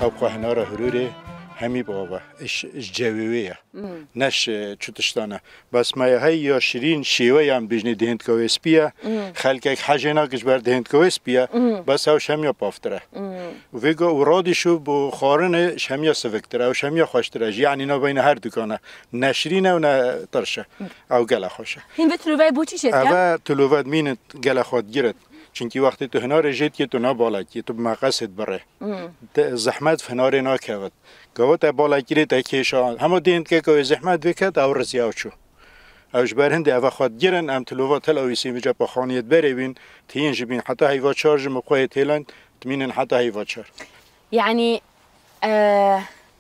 أبقى هنارا هروره همي بابا إش جوية نش شتشتانه بس ما هي يا شيرين شيوة هم بيجني دهنت كويس بيا خلقك حاجنا كجبر دهنت كويس بيا بس هاوش هم يا بافتره وفيجو ورادي شو بخارن شميا سفكتره أو شميا خوشتره يعني نبين هر دكانه نشرينه و نطرشه أو جلا خوشه هین به تلوی بوچی شد که؟ أبا تلوفت مين جلا خود جرت چونکی وقتی تو هنار جیت که تو نبالا که تو مقصد بره زحمت في هنار ناکهود گوت بالا گیرید اکیشان همه دیند که کوی زحمت بکد او رزیاو شو اوش برهنده او خود گیرن ام تلوفت تلاویسی میجا با خانیت بره بین تین جبین حتی هیوا چارج مقوی تیلن تمینن حتی هیوا چار يعني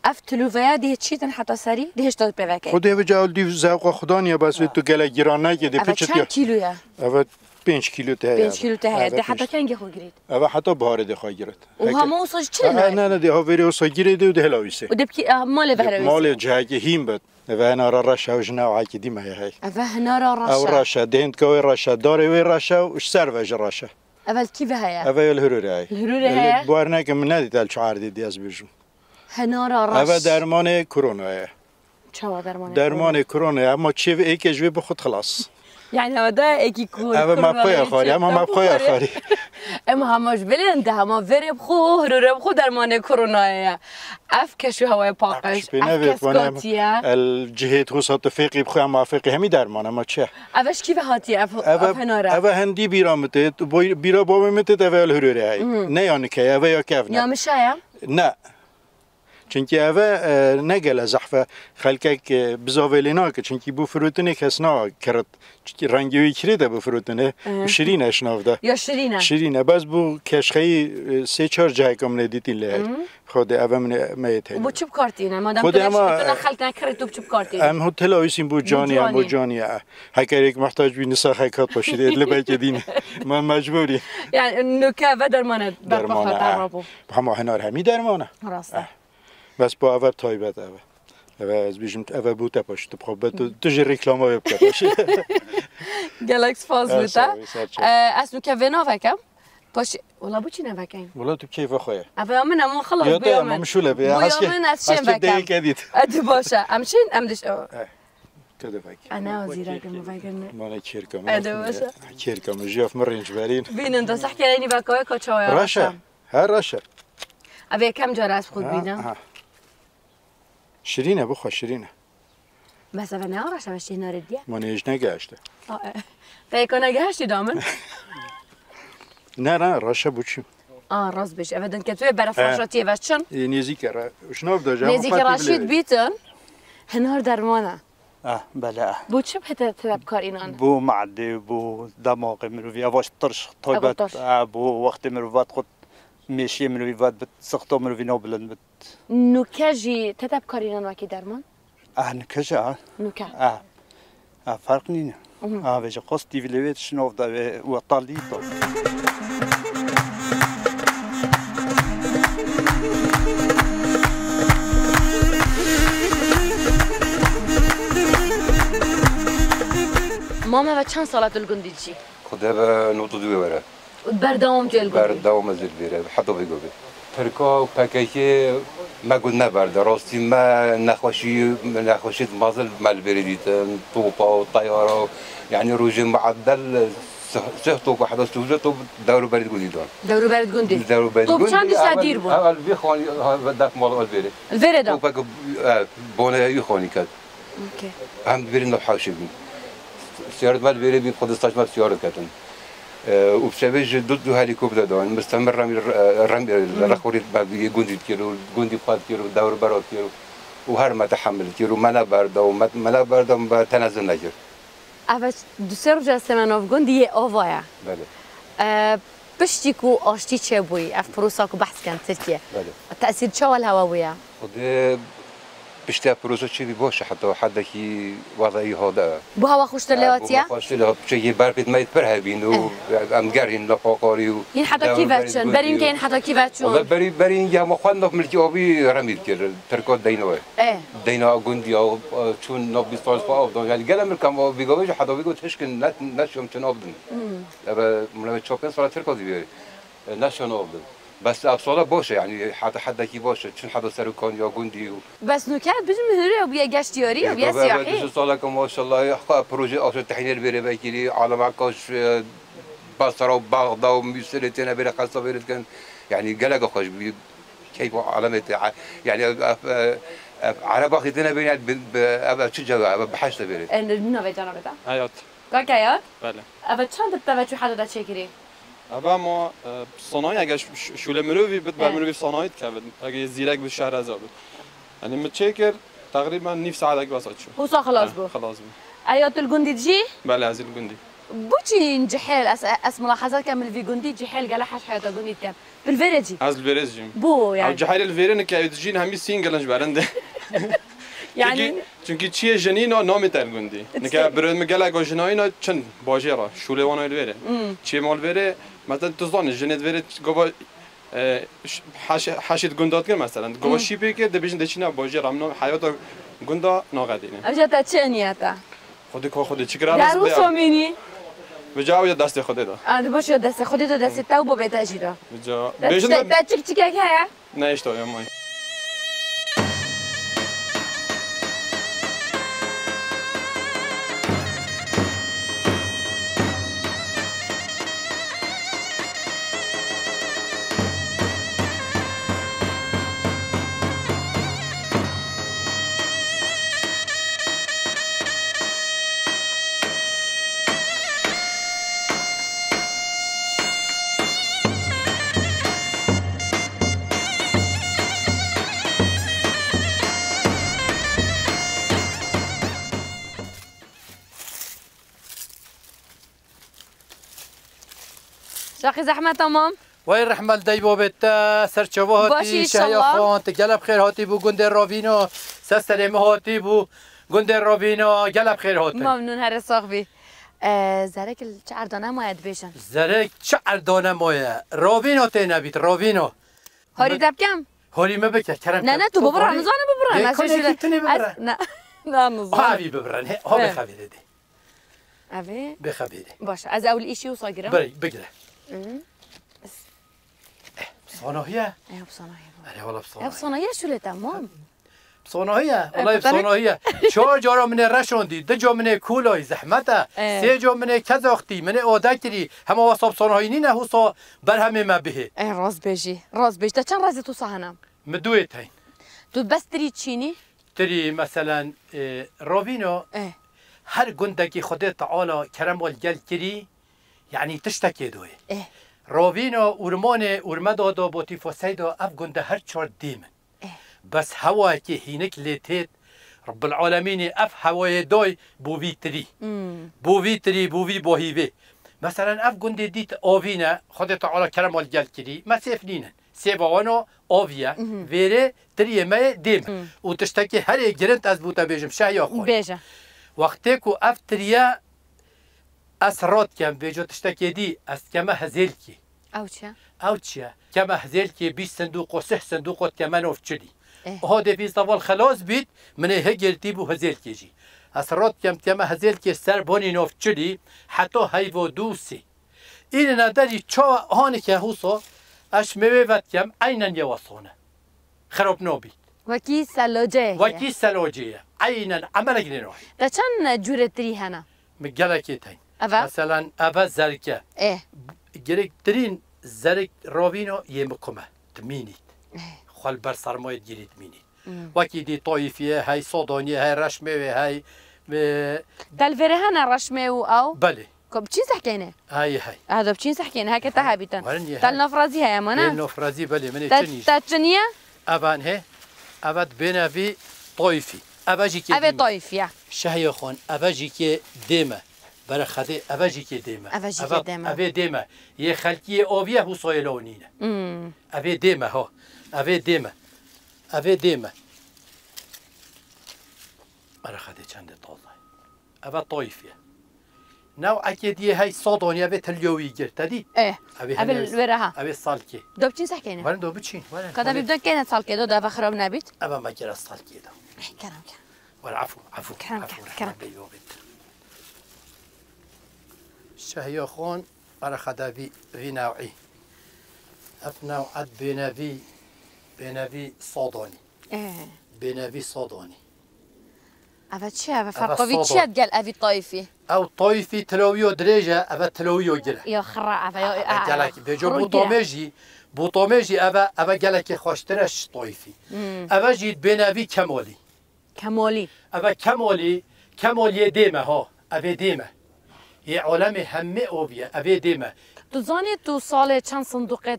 اف تلوفيا دي تشيتن حتى سري دي هشتاد بيفكي خود او جاول دی زوق خدانیه بس تو گله گیرانه که دی اف پیچت چند کیلویا؟ او 5 کیلو ته 5 کیلو ته دي حتى كان يخو جريد او حتی بهاره دی خواه گیرد وهم وصل چنه؟ نه نه دی ها ویری وصا گیرید و دی هلاویسی ودبكي مال بهروي مال جاهی هیم بد و انا را رشه و جنا و عکی دی ما هی افه نارا او رشا رشه دهند کوی رشه داره وی رشه و سر وج رشه اول كيف هيا؟ او الهروری های الهروری هيا؟ بوار که من ندید الشعار دی از بیشون هنارا رش او درمان کرونا های چوا درمان درمان کرونا اما چی و ایک جوی بخود خلاص يعني هذا اكي كور او مبقای خاری اما مبقای خاری اما هماش بلند هما فيري بخو هروري بخو درمان كورونا اف كشو هواي باقش اف كسكوتيا الجهات خصوصا فقی بخواه موافقی همی درمان اما چه افش كيف هاتي اف هنارا او هندی بیرا متید بیرا بابا متید او الهروری های نه یعنی که او یا کف يا نه مشايا نه چونکی اوه نگله زحفه خلکک بزاولینا که چونکی بو فروتنه کس نا کرد چونکی رنگی کریده بو فروتنه شیرینه شنافده يا شيرينا شیرینه بس بو کشخی 3-4 جای کم ندیدین لی خود اوه من میت بو چوب كارتينا ما دام خود اما انا خلتنا كريتو بچوب كارتين ام هتل آیسیم بو جانی ام بو جانی هکر یک محتاج بی نسخه حکات باشید ادله بیت دینه ما مجبوری يعني نوكا درمان درمانه همه هنار همی درمانه راسته بس با اول تایبت اول از بیشتر اول بوده باشه تو خب تو جی رکلام های بکن باشه گالاکس فاز بوده از نوکا وینا وکم باش ولا بو چی نوکیم ولا تو کیف خواه اول من اما خلاص یا بیام من مشوله بیا بیام از چیم وکم کدید ادی باشه امشین امدش کده فک انا وزیره که مفکرم مال کیرکم ادی باشه کیرکم جیف مرینج برین بینن دو صح کردنی وکای کچای راشه هر راشه اوه کم جا راست خود بینم شیرینه بخوا شیرینه بس اوه نه آرش همش چه ناردیه من ایش نگهشته فکر نگهشتی دامن نه نه راشه بچیم راست بش اوه دن که توی برف راشاتی وشن نیزی کرده شنوف دا جامو نزدیک راشید بیتن هنار درمانه بله بو چه بهتر تلاب کار اینان بو معده بو دماغ مروی اواش ترش طیبت بو وقت مروات خود میشی مروی واد بت سختا مروی نابلند بت نوکجی تلاب کار اینان وکی درمان نکجا نوکه فرق نینه وجه قصدی ولیت شنوف دا و طالی تو ماما و چند سالت الگندی چی؟ خدا به نوتو دوی بره. برداوم جل بر دوام زل بیره حتی بگو بی. ترکا پکیه مگود نبرده راستی ما نخوشید مازل مال بریدید توپا و طیاره يعني روج معدل سهتو واحد استوجته دورو برد قنديدون دورو برد قندي دورو برد طب چند دیر بود اول بيخواني داك مال البيري البيري ده وباك بونه يخواني كد اوكي هم بيرين نحاوش بين سيارة مال بيري بين خد استاج مال سيارة كتن وبسبب ضد هليكوبتر دون مستمر رمي رخوري بقندي كيلو قندي فات كيلو دور برد كيلو وهر ما تحمل كيلو ما برد وما برد بتنزل نجر اول دو سه روز سمناف گندی آوایا بله پشتی کو آشتی چه بوی اف پروسا کو بحث کن ترکیه بله تأثیر چه وال هوا بویا خود پشتی پروسا چی باشه حتی حدا کی وضعی هذا بو هوا خوش دلواتیا خوش دلوات چه برفت میت پرهبین و ام گرین لفاقاری و این حتی کی وچن بریم که این حتی کی وچون برین یا مخوان نف ملکی آبی رمید کرد ترکات دینوه دینا گندی او چون نف بیستال فاو دون یعنی گلم کم و بیگوش حدا بیگو تشکن نشم چن آبدن اما ملت چاپن سال ترکاتی بیاری نشون آبدن بس افصاله باشه يعني حتى کی باشه چون حدا سرکان یا گوندی بس نوکر بجم مهره و بیا گشتیاری و بیا سیاحی دو ساله که ماشاءالله پروژه آسر تحلیل بره بگیری عالم عکاش بصره و بغداد و میسرتنا بره قصه بره کن يعني قلق خوش كيف علامة يعني عرب أخذنا بين أبى تشجع بحشت بيرد. إنه بيجانا بتا. حيات. كاك حيات؟ بله. أبى چند تا شو حدا تشكري؟ أبى ما صناعي أجا شو لمروي بد بعمروي صناعي كابد أجا زيرك بالشهر هذا يعني متشكر تقريبا نيف ساعة أجا بس شو. هو خلاص بو. خلاص بو. أيات الجندي تجي؟ بله هذا الجندي. بوشي جحيل أس ملاحظات كامل في جندي جحيل قال حش حياته جندي كام بالفيرجي. هذا الفيرجي. بو يعني. جحيل الفيرن كي تجين همي سينجلنج برنده. يعني. چونکی چیه جنینا نامی تر گندی. نکه برای مگلا گوجناینا چند باجرا شوله وانای وره. چیه مال وره مثلا تزدان جنید وره گوا حشید گندات کن مثلا گوا شیپی که دبیجن دچینا باجرا منو حیات گندا ناقدینه. أجا تشنياتا. خودی چیکار است؟ درو سومینی. بجاوی دست خودی دا. باشه دست خودی تو دست تو با بتاجیدا. بجا. بیشتر چیک که هیا؟ نه اشتباه مای. شاقي زحمة تمام؟ وين رحمل دايبو بتا سرچوو هاتي شهيا خان تقلب خير هاتي بو گند راوينو سسلم هاتي بو گند راوينو قلب خير هاتي ممنون هر صاحبي زرك الشعردانه ما يدبيشن زرك شعردانه ما راوينو تنبيت راوينو هاري دبكم هاري ما بك كرم نه تو ببر رمضان ببرن نه نه نظام هاوي ببرن ها بخبيره دي ابي بخبيره باش از اول شيء وصاغره بري بقله بصناهيه ايه بصناهيه ايه والله بصناهيه بصناهيه شو اللي تمام بصناهيه والله بصناهيه شو جارا من رشوندي دجا من كولاي زحمته سه جا من كزاختي من اوداكري هم وصاب صناهيني نه وصا برهم ما به ايه راس بيجي ده كان رازي تو صهنا مدويتين تو بس تري تشيني تري مثلا روبينو ايه هر گندگی خود تعالی کرم والجل کری يعني تشتكي دوي ايه روبينو اورمان اورمدا دو بوتي فوسيدو اف گنده هر چور ديم ايه بس هوا كي هينك ليتيت رب العالمين اف هوا دوي بوفي تري بوفي تري بوفي بوهيبي مثلا اف گنده ديت اوفينا خود تعالی کرم والجل كري ما سيفنين سيبوانو اوفيا فيري تري ما ديم وتشتكي هر جرنت از بوتا بيجم شايا خو بيجا وقتی که افتریا اسرات کم بیجو تشتکی دی از کم هزیل کی او چه کم هزیل کی 20 صندوق و 6 صندوق کمان افچلی هاده بیز دوال خلاص بید من هگلتی بو هزیل کی جی اسرات کم هزیل کی سر بانی نافچلی حتی هیو دوسی این نداری چا هانی که حوصا اش میوید کم اینن یواسونه خراب نابید وكي سلوجيه وكي سلوجيه عينا عملك نروح ده كان جورة تري هنا مجالكيتين أفا مثلا أفا زركة إيه جريك ترين زرك روبينو يمكمه تمينيت إيه خال برسر ما يجري تمينيت وكي دي طائفية هاي صودانية هاي رشمة هاي دالفيري هنا رشمة أو بله كم بتشين سحكينه هاي هذا بتشين سحكينه هاي كتهابيتن تال نفرازي هاي مانا نفرازي بله من تشنيش تشنية أبان هي أبد بنا في طائفي أباجي كي أبي طائفية شهيا خان أباجي كي ديمة برا خدي أباجي كي ديمة أبي ديمة يه خلقي أوبيا هو صايلونينا أبي ديمة هو أبي ديمة برا خدي چند طازة أبا طائفية نوع أكيد يه هاي صادوني أبي تليوي جرت دي إيه أبي الورها أبي صالكي دو بتشين سحكينه وين دو بتشين وين كذا بيبدأ كينه صالكي دو ده فخرب نبيت أبا ما جرى صالكي دو كلام والعفو كلام شهيا خان برا خدا في نوعي افنا عد بنبي صادوني بنبي صادوني أفا چه؟ أفا فرقوی چه قال أفي طايفي؟ أو طايفي تلويو درجة أفا تلويو جرا يا خرا أفا قالك بيجو بوطوميجي أفا قالك خوشترش طايفي أفا جيت بنبي كمالي أفا كمالي ديمة ها أفا ديمة یه عالم همه اوبیه اوی دیمه تو زانی تو سال چند صندوق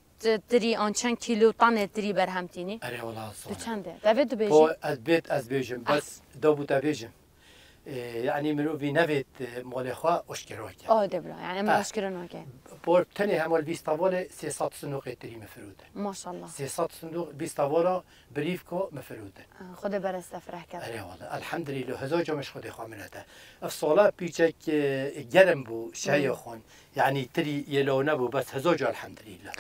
تری آن چند کیلو تن تری برهمتینی؟ اره والله تو چنده؟ دوید بیجی؟ با از بیجم بس دو بوده بیجم یعنی مروی نوید مال خواه اشکرا کرد دبلا یعنی من اشکرا نکرد بار تنی همال 20 تاوال 300 صندوق تری مفروده ماشاءالله 300 صندوق 20 تاوالا بریف کو مفروده خود برست فرح کرد اره والله الحمدلله هزار جامش خود خامنته افصالا پیچک گرم بو شای خون یعنی تری یلونه بو بس هزار جا الحمدلله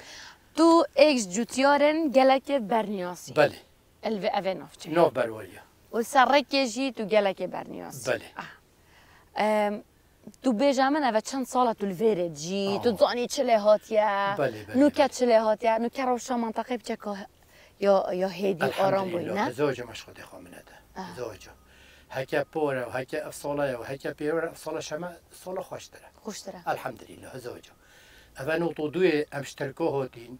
تو ایکس جوتیارن گلک برنیاسی بله الوی اوه نافچه ناف برولیا و سرک جی تو گلک برنیاسی بله تو بیجامن اوه چند ساله تو الویرد جی تو زانی چله هاتیه بله نوکت چله هاتیه نوکه روشا منطقه بچه یا هیدی آرام بوی نه؟ هزار جا مش خود خامنته هزار جا هکه پوره و هکه افصاله و هکه پیوره افصاله شما صاله خوشتره الحمدلله هزار جا اوه نوتو دوی امشترکو هاتین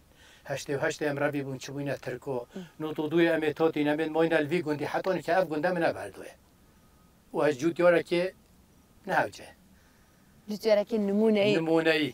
هشت ام ربی بون چوینه ترکو نوتو دوی ام تاتین ام ماین الوی گندی حتی که اف گنده من بردوه و از جوتیاره که نه وجه جوتیاره که نمونه ای